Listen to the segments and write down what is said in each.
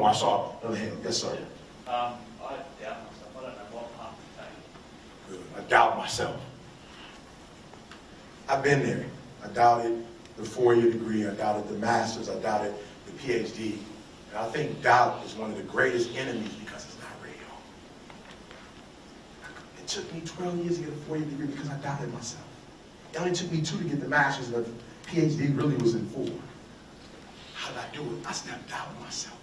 more. I saw another hand. Yes, sir. I doubt myself. I don't know what path to take. Good. I doubt myself. I've been there. I doubted the 4-year degree. I doubted the master's. I doubted the PhD. And I think doubt is one of the greatest enemies because it's not real. It took me 12 years to get a 4-year degree because I doubted myself. It only took me 2 to get the master's, but the PhD really was in 4. How did I do it? I stopped doubting myself.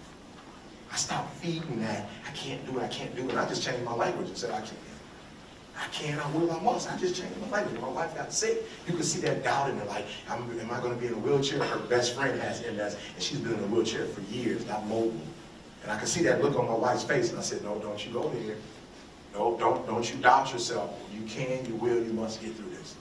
I stopped feeding that, I can't do it, I can't do it. I just changed my language and said, I can't. I can, I will, I must. I just changed my language. My wife got sick. You could see that doubt in her, like, am I going to be in a wheelchair? Her best friend has MS, and she's been in a wheelchair for years, not mobile. And I could see that look on my wife's face, and I said, no, don't you go there. No, don't you doubt yourself. You can, you will, you must get through this.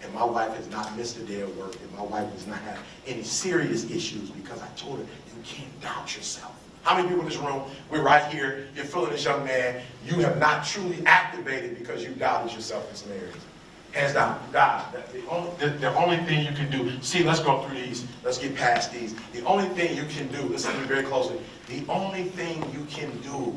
And my wife has not missed a day of work, and my wife does not have any serious issues because I told her, you can't doubt yourself. How many people in this room, we're right here, you're feeling this young man, you have not truly activated because you doubted yourself in some areas. Hands down, God, the only thing you can do, see, let's go through these, let's get past these. The only thing you can do, listen to me very closely, the only thing you can do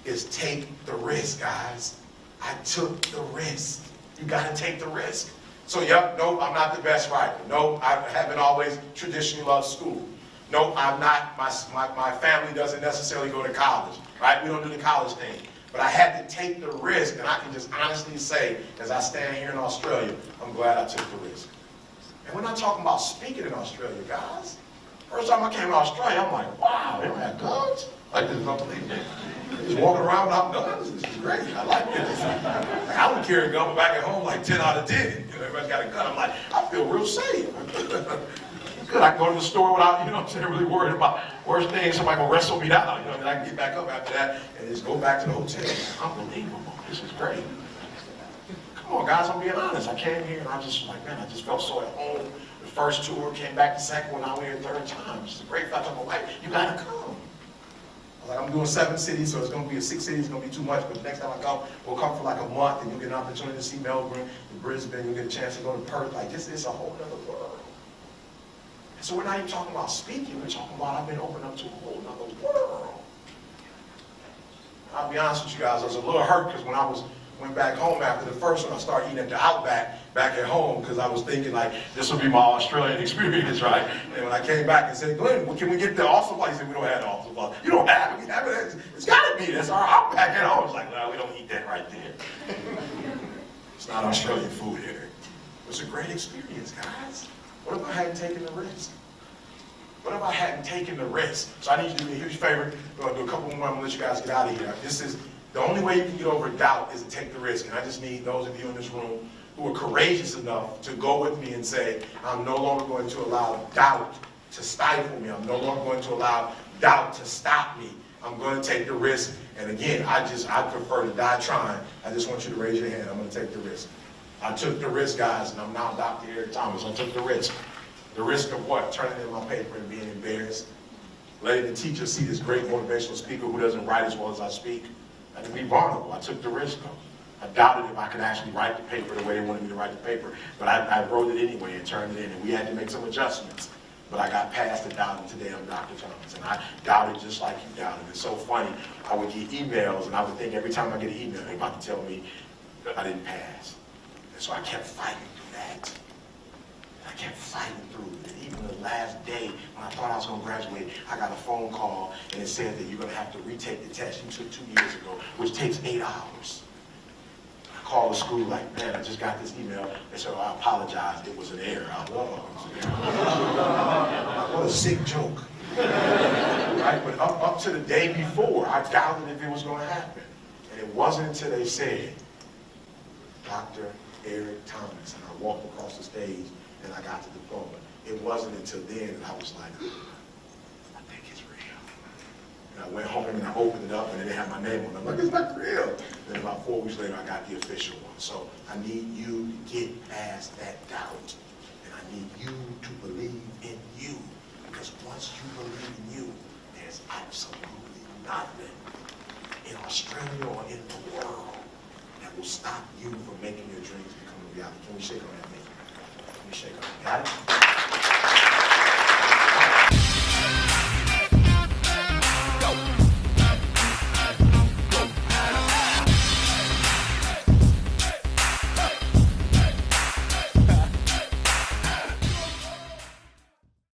is take the risk, guys. I took the risk. You gotta take the risk. So, yep, no, I'm not the best writer. No, I haven't always traditionally loved school. No, I'm not, my family doesn't necessarily go to college, right? We don't do the college thing. But I had to take the risk, and I can just honestly say, as I stand here in Australia, I'm glad I took the risk. And we're not talking about speaking in Australia, guys. First time I came to Australia, I'm like, wow, they don't have guns? Like, this is unbelievable. Just walking around without guns, this is great, I like this. Like, I don't carry a gun, but back at home, like 10 out of 10. You know, everybody's got a gun, I'm like, I feel real safe. Good, I can go to the store without, you know what I'm saying, really worried about worst thing, somebody gonna wrestle me down, you know, and then I can get back up after that and just go back to the hotel. Unbelievable, this is great. Come on, guys, I'm being honest. I came here and I just like, man, I just felt so at home. The first tour, came back the second one, now we're here the third time. It's a great fact of my life. You gotta come. Like, I'm doing 7 cities, so it's gonna be a 6 cities, it's gonna be too much, but the next time I come, we'll come for like a month and you'll get an opportunity to see Melbourne, and Brisbane, you'll get a chance to go to Perth. Like, this is a whole other world. So we're not even talking about speaking, we're talking about I've been opened up to a whole other world. I'll be honest with you guys, I was a little hurt because when I went back home after the first one, I started eating at the Outback back at home because I was thinking like, this will be my Australian experience, right? And when I came back and said, Glenn, can we get the awesome place? He said, we don't have the awesome place. You don't have it, we have it, it's gotta be, that's our Outback at home. It's like, no, we don't eat that right there. It's not Australian food here. It was a great experience, guys. What if I hadn't taken the risk? What if I hadn't taken the risk? So I need you to do me a huge favor. We're gonna do a couple more, I'm gonna let you guys get out of here. This is, the only way you can get over doubt is to take the risk. And I just need those of you in this room who are courageous enough to go with me and say, I'm no longer going to allow doubt to stifle me. I'm no longer going to allow doubt to stop me. I'm going to take the risk. And again, I prefer to die trying. I just want you to raise your hand. I'm going to take the risk. I took the risk, guys, and I'm now Dr. Eric Thomas. I took the risk. The risk of what? Turning in my paper and being embarrassed. Letting the teacher see this great motivational speaker who doesn't write as well as I speak. And to be vulnerable. I took the risk. I doubted if I could actually write the paper the way they wanted me to write the paper. But I wrote it anyway and turned it in, and we had to make some adjustments. But I got past the doubt, and today I'm Dr. Thomas. And I doubted just like you doubted. It's so funny. I would get emails, and I would think every time I get an email, they're about to tell me I didn't pass. And so I kept fighting through that. And I kept fighting through it. And even the last day, when I thought I was going to graduate, I got a phone call, and it said that you're going to have to retake the test you took 2 years ago, which takes 8 hours. I called the school like, man, I just got this email. They said, oh, I apologize. It was an error. I was what a sick joke. Right? But up to the day before, I doubted if it was going to happen. And it wasn't until they said, Dr. Eric Thomas, and I walked across the stage and I got the diploma. It wasn't until then that I was like, I think it's real. And I went home and I opened it up and it didn't have my name on it. I'm like, it's not real. Then about 4 weeks later, I got the official one. So I need you to get past that doubt. And I need you to believe in you. Because once you believe in you, there's absolutely nothing in Australia or in the world that will stop you from making your dreams become a reality. Can we shake on that, man? Can we shake on that? Got it?